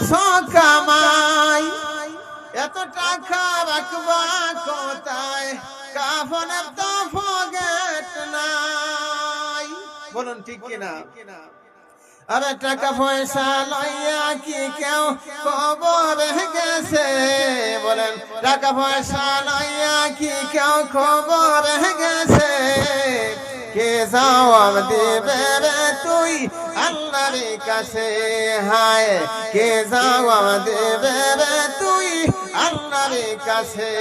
করছো কামাই, এত টাকা রাখবা কোথায়, কাফনের তো পকেট নাই। বলুন ঠিক কিনা? আরে টাকা পয়সা লইয়া কি কেউ খবর গেছে? বলেন টাকা পয়সা লইয়া কি কেউ খবর গেছে? কে জবাব দিবে রে তুই আল্লাহর কাছে? হায় কে জবাব দিবে রে তুই আল্লাহর কাছে?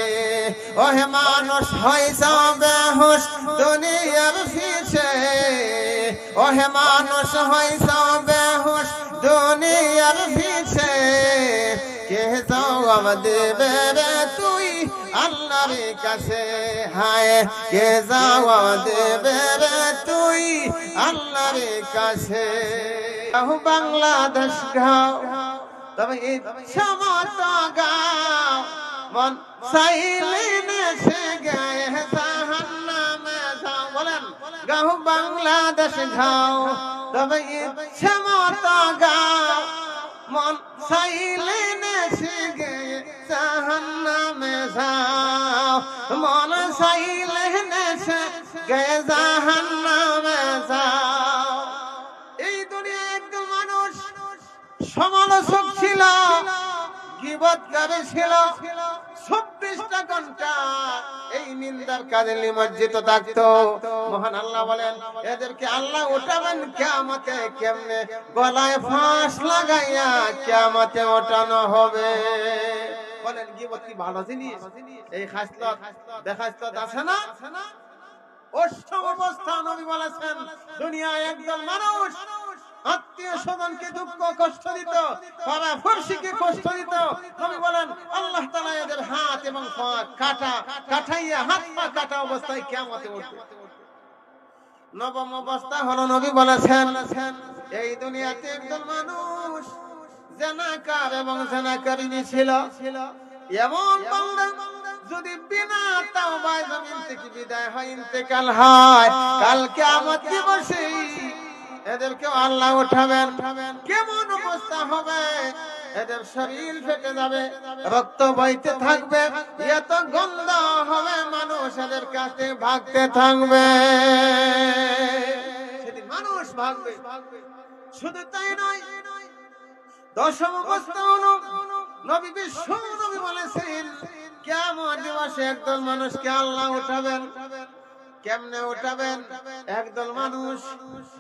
ওহে মানুষ হইছ বেহুশ দুনিয়ার পিছে, ওহে মানুষ হইছ বেহুশ দুনিয়ার পিছে, কে জবাব দিবে রে তুই আল্লাহর কাছে? হায় কে জবাব দিবে রে তুই আল্লাহর কাছে? বাংলাদেশ গাও তবে ইচ্ছা মতো গাও, মন চাইলে নেশে গায়ে জাহান্নামে যাও। বলেন গাও বাংলাদেশ গাও তবে ইচ্ছা মতো গাও, মন চাইলে নেশে গায়ে জাহান্নামে যাও। মন চাইলে নেশে গায়ে জাহান্নামে যাও। এই দুনিয়ায় একজন মানুষ সমালোচক ছিল, গীবতকারী ছিল, 24টা ঘন্টা এই নিন্দার কাজে নিমজ্জিত থাকতো। মহান আল্লাহ বলেন এদেরকে আল্লাহ উঠাবেন কিয়ামতে। কেমনে? গলায় ফাঁস লাগাইয়া কিয়ামতে ওঠানো হবে। বলেন গীবত কি ভালো জিনিস? এই খাসলত বেখাসলত আছে না? অষ্টম অবস্থা নবী বলেছেন দুনিয়ায় একজন মানুষ আত্মীয় স্বজনকে দুঃখ কষ্ট দিত, পাড়া পড়শিকে কষ্ট দিত। নবী বলেন আল্লাহ তাআলা এদের হাত এবং পা কাটাইয়া হাত পা কাটা অবস্থায় কিয়ামতে উঠবে। নবম অবস্থা হলো নবী বলেছেন এই দুনিয়াতে একজন মানুষ জিনাকার এবং জিনাকারিনী ছিল। এমন বান্দা যদি বিনা তাওবায় জমিন থেকে বিদায় হয়, ইন্তেকাল হয়, কাল কিয়ামত দিবসে এদেরকে আল্লাহ উঠাবেন। কেমন অবস্থা হবে? এদের শরীর ফেটে যাবে, রক্ত বইতে থাকবে, এত গন্ধ হবে, মানুষ এদের কাছে ভাগতে থাকবে। সেদিন মানুষ ভাগবে। শুধু তাই নয়, দশম অবস্থা হলো নবী বিশ্ব নবী বলেছেন কিয়ামত দিবসে একদল মানুষকে আল্লাহ উঠাবেন। কেমনে উঠাবেন? একদল মানুষ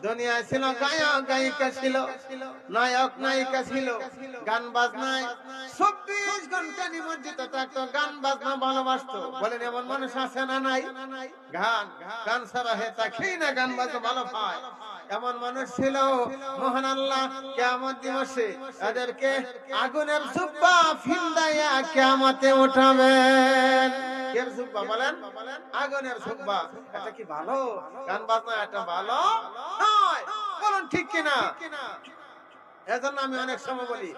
দুনিয়ায় ছিল, গায়ক গায়িকা ছিল, নায়ক নায়িকা ছিল, গান বাজনায় 24 ঘন্টা নিমজ্জিত থাকতো, গান বাজনা ভালোবাসতো। বলেন এমন মানুষ আছে না নাই? গান ছাড়া হে তাকেই না গান বাজনা ভালো পায়, এমন মানুষ ছিল। মহান আল্লাহ কিয়ামত দিবসে এদেরকে আগুনের জুব্বা ফিন্দাইয়া কিয়ামতে উঠাবেন। এর জুব্বা বলেন আগুনের জুব্বা। এটা কি ভালো? গান বাজনা এটা ভালো নয়। বলুন ঠিক কিনা? এজন্য আমি অনেক সময় বলি